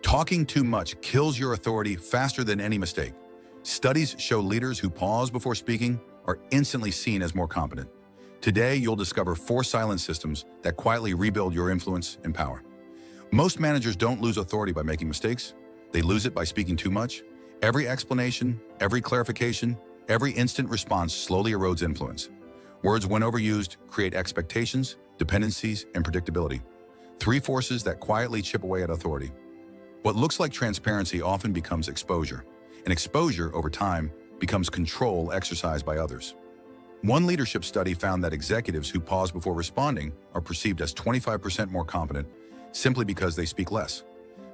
Talking too much kills your authority faster than any mistake. Studies show leaders who pause before speaking are instantly seen as more competent. Today, you'll discover 4 silence systems that quietly rebuild your influence and power. Most managers don't lose authority by making mistakes. They lose it by speaking too much. Every explanation, every clarification, every instant response slowly erodes influence. Words, when overused, create expectations, dependencies, and predictability. 3 forces that quietly chip away at authority. What looks like transparency often becomes exposure, and exposure, over time, becomes control exercised by others. One leadership study found that executives who pause before responding are perceived as 25% more competent simply because they speak less.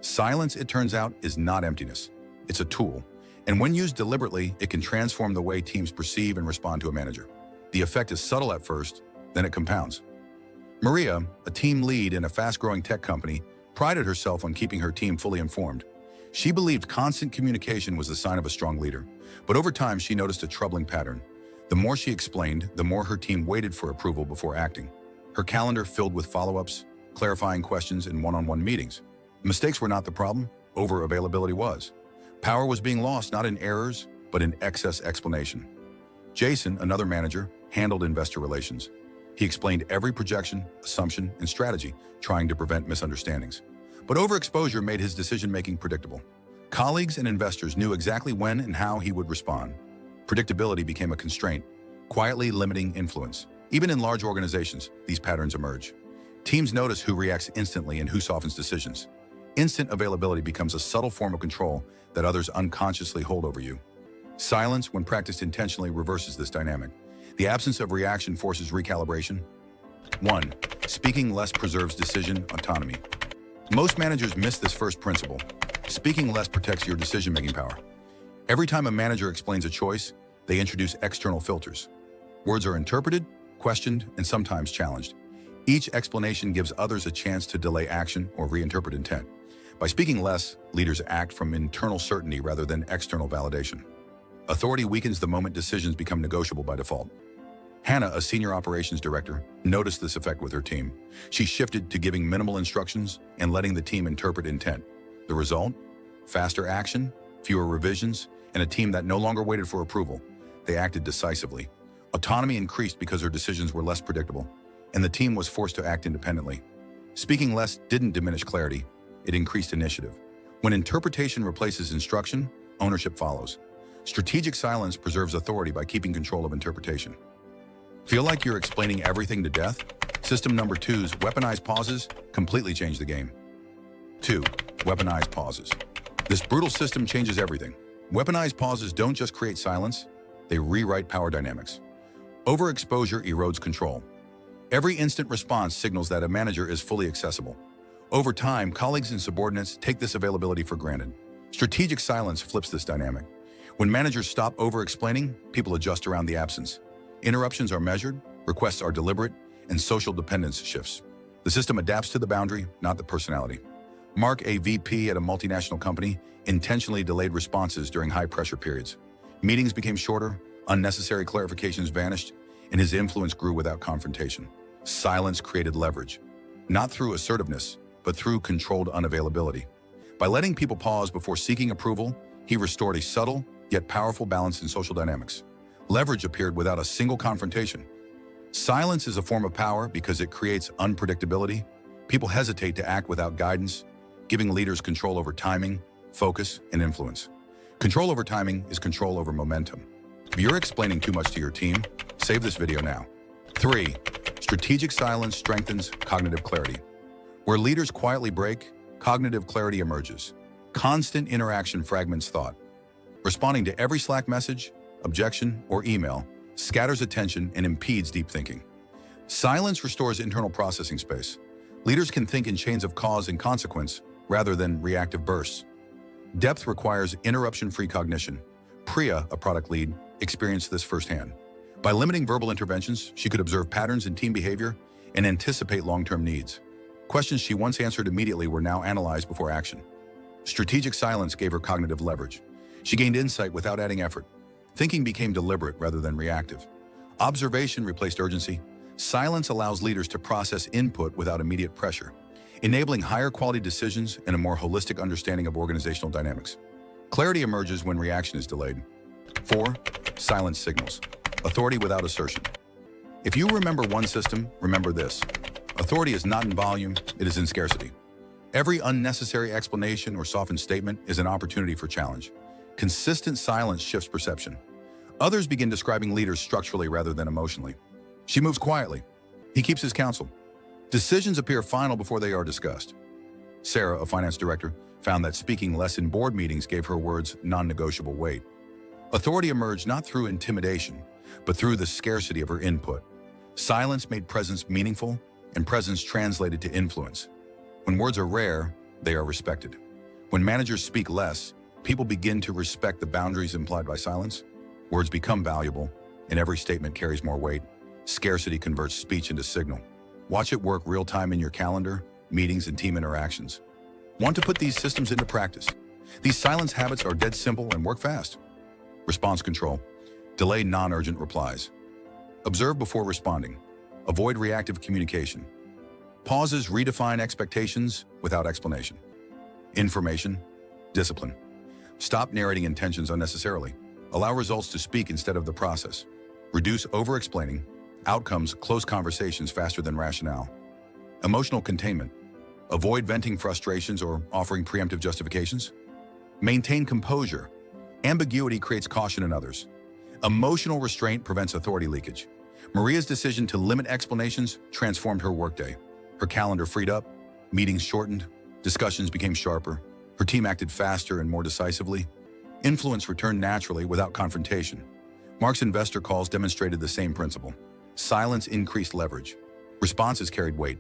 Silence, it turns out, is not emptiness. It's a tool, and when used deliberately, it can transform the way teams perceive and respond to a manager. The effect is subtle at first, then it compounds. Maria, a team lead in a fast-growing tech company, prided herself on keeping her team fully informed. She believed constant communication was the sign of a strong leader, but over time she noticed a troubling pattern. The more she explained, the more her team waited for approval before acting. Her calendar filled with follow-ups, clarifying questions, and one-on-one meetings. Mistakes were not the problem, over-availability was. Power was being lost not in errors, but in excess explanation. Jason, another manager, handled investor relations. He explained every projection, assumption, and strategy, trying to prevent misunderstandings. But overexposure made his decision-making predictable. Colleagues and investors knew exactly when and how he would respond. Predictability became a constraint, quietly limiting influence. Even in large organizations, these patterns emerge. Teams notice who reacts instantly and who softens decisions. Instant availability becomes a subtle form of control that others unconsciously hold over you. Silence, when practiced intentionally, reverses this dynamic. The absence of reaction forces recalibration. 1. Speaking less preserves decision autonomy. Most managers miss this first principle. Speaking less protects your decision-making power. Every time a manager explains a choice, they introduce external filters. Words are interpreted, questioned, and sometimes challenged. Each explanation gives others a chance to delay action or reinterpret intent. By speaking less, leaders act from internal certainty rather than external validation. Authority weakens the moment decisions become negotiable by default. Hannah, a senior operations director, noticed this effect with her team. She shifted to giving minimal instructions and letting the team interpret intent. The result? Faster action, fewer revisions, and a team that no longer waited for approval. They acted decisively. Autonomy increased because her decisions were less predictable, and the team was forced to act independently. Speaking less didn't diminish clarity, it increased initiative. When interpretation replaces instruction, ownership follows. Strategic silence preserves authority by keeping control of interpretation. Feel like you're explaining everything to death? System number 2's weaponized pauses completely change the game. 2. Weaponized pauses. This brutal system changes everything. Weaponized pauses don't just create silence, they rewrite power dynamics. Overexposure erodes control. Every instant response signals that a manager is fully accessible. Over time, colleagues and subordinates take this availability for granted. Strategic silence flips this dynamic. When managers stop over-explaining, people adjust around the absence. Interruptions are measured, requests are deliberate, and social dependence shifts. The system adapts to the boundary, not the personality. Mark, a VP at a multinational company, intentionally delayed responses during high-pressure periods. Meetings became shorter, unnecessary clarifications vanished, and his influence grew without confrontation. Silence created leverage, not through assertiveness, but through controlled unavailability. By letting people pause before seeking approval, he restored a subtle, yet powerful balance in social dynamics. Leverage appeared without a single confrontation. Silence is a form of power because it creates unpredictability. People hesitate to act without guidance, giving leaders control over timing, focus, and influence. Control over timing is control over momentum. If you're explaining too much to your team, save this video now. 3. Strategic silence strengthens cognitive clarity. Where leaders quietly break, cognitive clarity emerges. Constant interaction fragments thought. Responding to every Slack message, objection, or email scatters attention and impedes deep thinking. Silence restores internal processing space. Leaders can think in chains of cause and consequence rather than reactive bursts. Depth requires interruption-free cognition. Priya, a product lead, experienced this firsthand. By limiting verbal interventions, she could observe patterns in team behavior and anticipate long-term needs. Questions she once answered immediately were now analyzed before action. Strategic silence gave her cognitive leverage. She gained insight without adding effort. Thinking became deliberate rather than reactive. Observation replaced urgency. Silence allows leaders to process input without immediate pressure. enabling higher quality decisions and a more holistic understanding of organizational dynamics. Clarity emerges when reaction is delayed. 4. Silence signals. Authority without assertion. If you remember one system, remember this. Authority is not in volume, it is in scarcity. Every unnecessary explanation or softened statement is an opportunity for challenge. Consistent silence shifts perception. Others begin describing leaders structurally rather than emotionally. She moves quietly. He keeps his counsel. Decisions appear final before they are discussed. Sarah, a finance director, found that speaking less in board meetings gave her words non-negotiable weight. Authority emerged not through intimidation, but through the scarcity of her input. Silence made presence meaningful, and presence translated to influence. When words are rare, they are respected. When managers speak less, people begin to respect the boundaries implied by silence. Words become valuable, and every statement carries more weight. Scarcity converts speech into signal. Watch it work real-time in your calendar, meetings, and team interactions. Want to put these systems into practice? These silence habits are dead simple and work fast. Response control. Delay non-urgent replies. Observe before responding. Avoid reactive communication. Pauses redefine expectations without explanation. Information. Discipline. Stop narrating intentions unnecessarily. Allow results to speak instead of the process. Reduce over-explaining. Outcomes close conversations faster than rationale. Emotional containment. Avoid venting frustrations or offering preemptive justifications. Maintain composure. Ambiguity creates caution in others. Emotional restraint prevents authority leakage. Maria's decision to limit explanations transformed her workday. Her calendar freed up, meetings shortened, discussions became sharper, her team acted faster and more decisively. Influence returned naturally without confrontation. Mark's investor calls demonstrated the same principle. Silence increased leverage. Responses carried weight.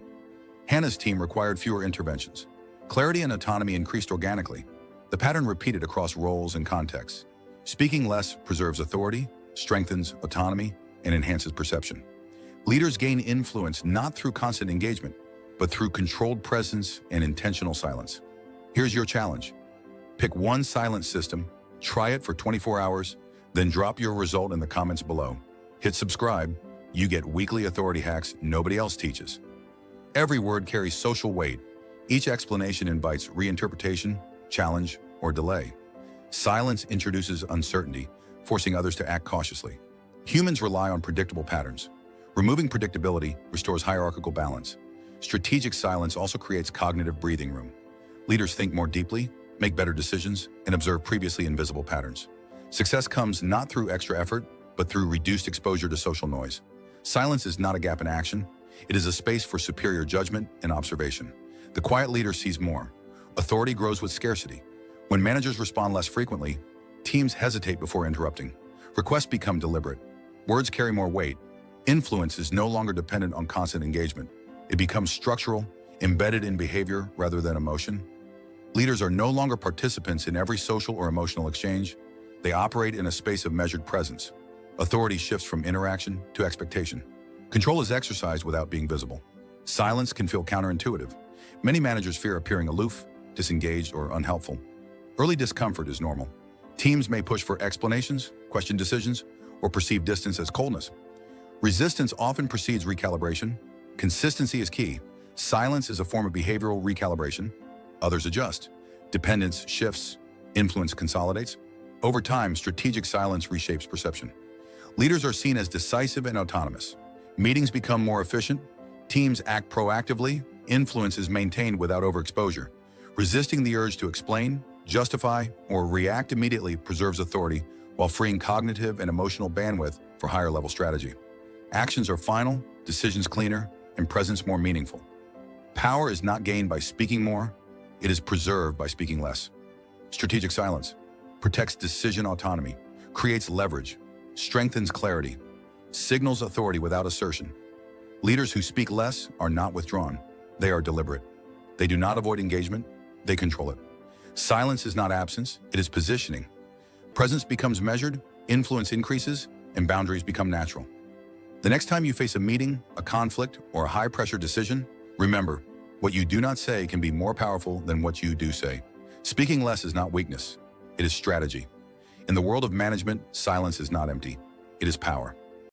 Hannah's team required fewer interventions. Clarity and autonomy increased organically. The pattern repeated across roles and contexts. Speaking less preserves authority, strengthens autonomy, and enhances perception. Leaders gain influence not through constant engagement, but through controlled presence and intentional silence. Here's your challenge. Pick one silence system, try it for 24 hours, then drop your result in the comments below. Hit subscribe. You get weekly authority hacks nobody else teaches. Every word carries social weight. Each explanation invites reinterpretation, challenge, or delay. Silence introduces uncertainty, forcing others to act cautiously. Humans rely on predictable patterns. Removing predictability restores hierarchical balance. Strategic silence also creates cognitive breathing room. Leaders think more deeply, make better decisions, and observe previously invisible patterns. Success comes not through extra effort, but through reduced exposure to social noise. Silence is not a gap in action. It is a space for superior judgment and observation. The quiet leader sees more. Authority grows with scarcity. When managers respond less frequently, teams hesitate before interrupting. Requests become deliberate. Words carry more weight. Influence is no longer dependent on constant engagement. It becomes structural, embedded in behavior rather than emotion. Leaders are no longer participants in every social or emotional exchange. They operate in a space of measured presence. Authority shifts from interaction to expectation. Control is exercised without being visible. Silence can feel counterintuitive. Many managers fear appearing aloof, disengaged, or unhelpful. Early discomfort is normal. Teams may push for explanations, question decisions, or perceive distance as coldness. Resistance often precedes recalibration. Consistency is key. Silence is a form of behavioral recalibration. Others adjust. Dependence shifts. Influence consolidates. Over time, strategic silence reshapes perception. Leaders are seen as decisive and autonomous. Meetings become more efficient. Teams act proactively. Influence is maintained without overexposure. Resisting the urge to explain, justify, or react immediately preserves authority while freeing cognitive and emotional bandwidth for higher-level strategy. Actions are final, decisions cleaner, and presence more meaningful. Power is not gained by speaking more, it is preserved by speaking less. Strategic silence protects decision autonomy, creates leverage, strengthens clarity, signals authority without assertion. Leaders who speak less are not withdrawn, they are deliberate. They do not avoid engagement, they control it. Silence is not absence, it is positioning. Presence becomes measured, influence increases, and boundaries become natural. The next time you face a meeting, a conflict, or a high-pressure decision, remember, what you do not say can be more powerful than what you do say. Speaking less is not weakness, it is strategy. In the world of management, silence is not empty, it is power.